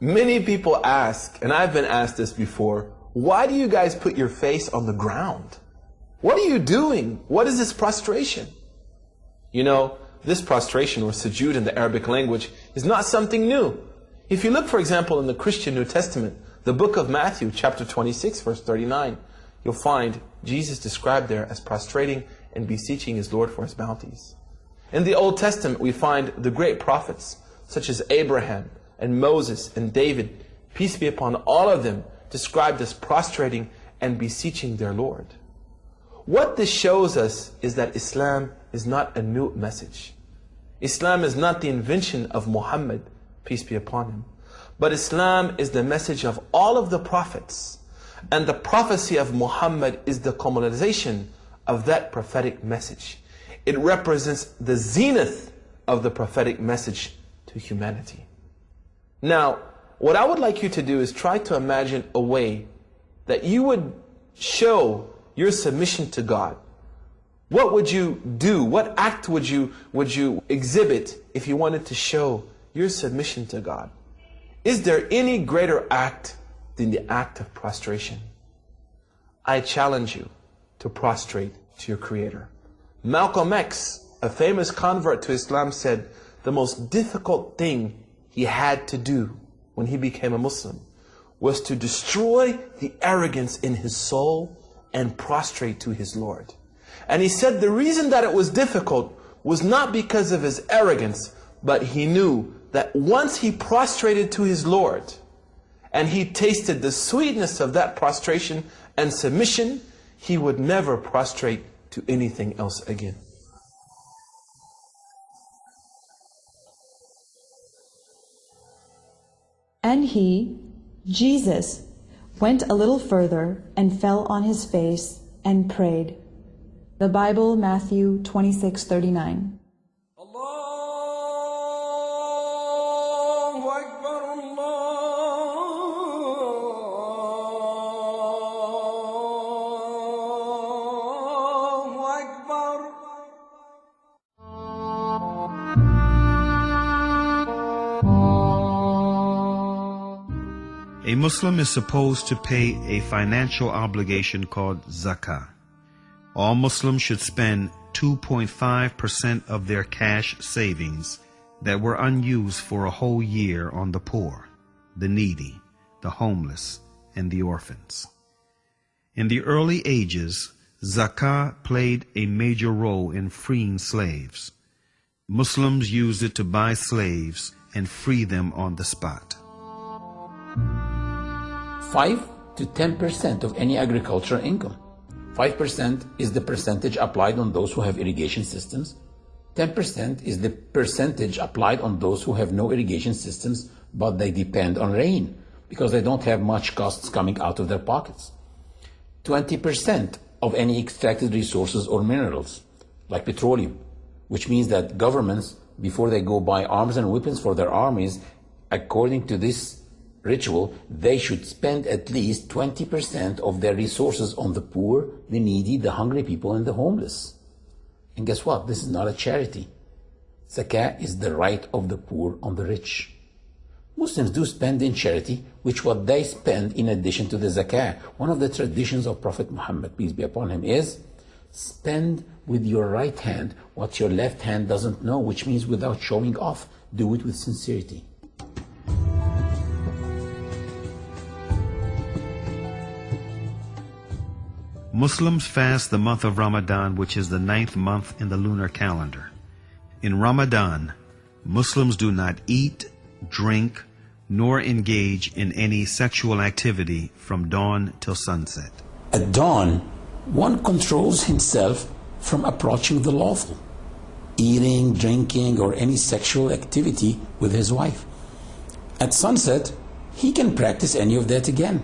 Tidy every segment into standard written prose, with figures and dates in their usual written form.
Many people ask, and I've been asked this before, why do you guys put your face on the ground? What are you doing? What is this prostration? You know, this prostration, or sujood in the Arabic language, is not something new. If you look, for example, in the Christian New Testament, the book of Matthew, chapter 26, verse 39, you'll find Jesus described there as prostrating and beseeching his Lord for his bounties. In the Old Testament, we find the great prophets, such as Abraham and Moses and David, peace be upon all of them, described as prostrating and beseeching their Lord. What this shows us is that Islam is not a new message. Islam is not the invention of Muhammad, peace be upon him. But Islam is the message of all of the prophets. And the prophecy of Muhammad is the culmination of that prophetic message. It represents the zenith of the prophetic message to humanity. Now, what I would like you to do is try to imagine a way that you would show your submission to God. What would you do? What act would you exhibit if you wanted to show your submission to God? Is there any greater act than the act of prostration? I challenge you to prostrate to your Creator. Malcolm X, a famous convert to Islam, said the most difficult thing he had to do when he became a Muslim was to destroy the arrogance in his soul and prostrate to his Lord. And he said the reason that it was difficult was not because of his arrogance, but he knew that once he prostrated to his Lord and he tasted the sweetness of that prostration and submission, he would never prostrate to anything else again. And he, Jesus, went a little further and fell on his face and prayed. The Bible, Matthew 26:39. A Muslim is supposed to pay a financial obligation called zakah. All Muslims should spend 2.5% of their cash savings that were unused for a whole year on the poor, the needy, the homeless, and the orphans. In the early ages, zakah played a major role in freeing slaves. Muslims used it to buy slaves and free them on the spot. 5 to 10% of any agricultural income. 5% is the percentage applied on those who have irrigation systems. 10% is the percentage applied on those who have no irrigation systems, but they depend on rain because they don't have much costs coming out of their pockets. 20% of any extracted resources or minerals, like petroleum, which means that governments, before they go buy arms and weapons for their armies, according to this ritual, they should spend at least 20% of their resources on the poor, the needy, the hungry people, and the homeless. And guess what? This is not a charity. Zakah is the right of the poor on the rich. Muslims do spend in charity, which what they spend in addition to the zakah. One of the traditions of Prophet Muhammad, peace be upon him, is spend with your right hand what your left hand doesn't know, which means without showing off. Do it with sincerity. Muslims fast the month of Ramadan, which is the 9th month in the lunar calendar. In Ramadan, Muslims do not eat, drink, nor engage in any sexual activity from dawn till sunset. At dawn, one controls himself from approaching the lawful, eating, drinking, or any sexual activity with his wife. At sunset, he can practice any of that again.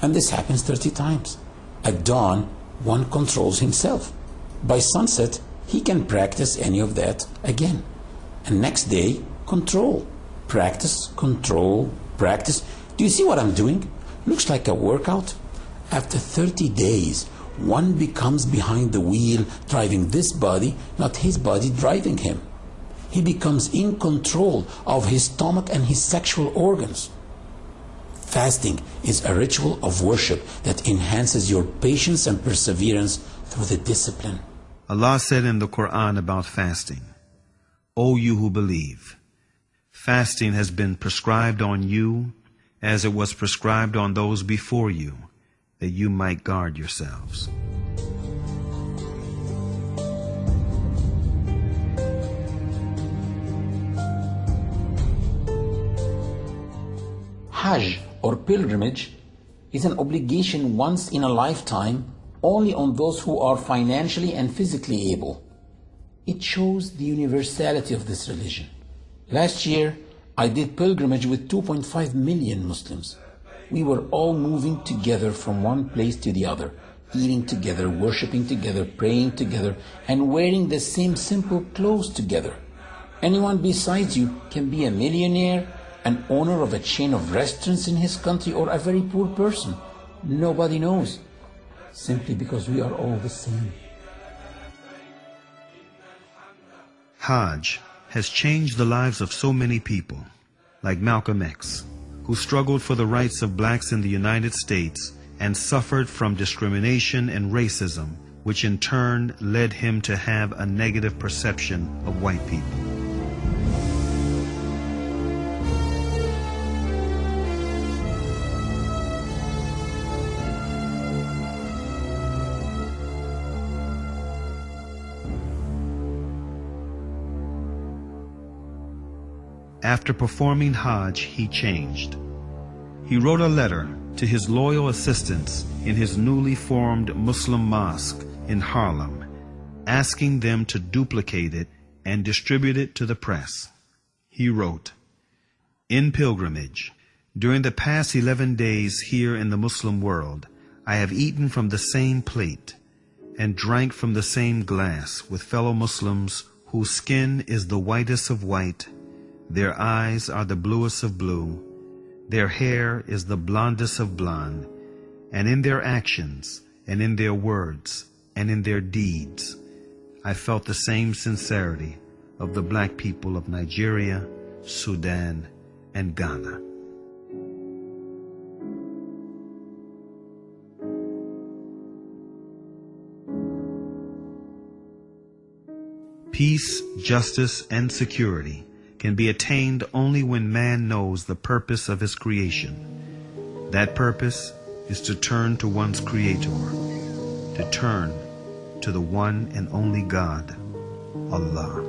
And this happens 30 times. At dawn, one controls himself. By sunset, he can practice any of that again. And next day, control. Practice, control, practice. Do you see what I'm doing? Looks like a workout. After 30 days, one becomes behind the wheel, driving this body, not his body driving him. He becomes in control of his stomach and his sexual organs. Fasting is a ritual of worship that enhances your patience and perseverance through the discipline. Allah said in the Quran about fasting, O you who believe, fasting has been prescribed on you as it was prescribed on those before you, that you might guard yourselves. Hajj, or pilgrimage, is an obligation once in a lifetime only on those who are financially and physically able. It shows the universality of this religion. Last year, I did pilgrimage with 2.5 million Muslims. We were all moving together from one place to the other, eating together, worshiping together, praying together, and wearing the same simple clothes together. Anyone besides you can be a millionaire, an owner of a chain of restaurants in his country, or a very poor person. Nobody knows, simply because we are all the same. Hajj has changed the lives of so many people, like Malcolm X, who struggled for the rights of blacks in the United States and suffered from discrimination and racism, which in turn led him to have a negative perception of white people. After performing Hajj, he changed. He wrote a letter to his loyal assistants in his newly formed Muslim mosque in Harlem, asking them to duplicate it and distribute it to the press. He wrote, "In pilgrimage, during the past 11 days here in the Muslim world, I have eaten from the same plate and drank from the same glass with fellow Muslims whose skin is the whitest of white, their eyes are the bluest of blue, their hair is the blondest of blonde, and in their actions, and in their words, and in their deeds, I felt the same sincerity of the black people of Nigeria, Sudan, and Ghana." Peace, justice, and security can be attained only when man knows the purpose of his creation. That purpose is to turn to one's Creator, to turn to the one and only God, Allah.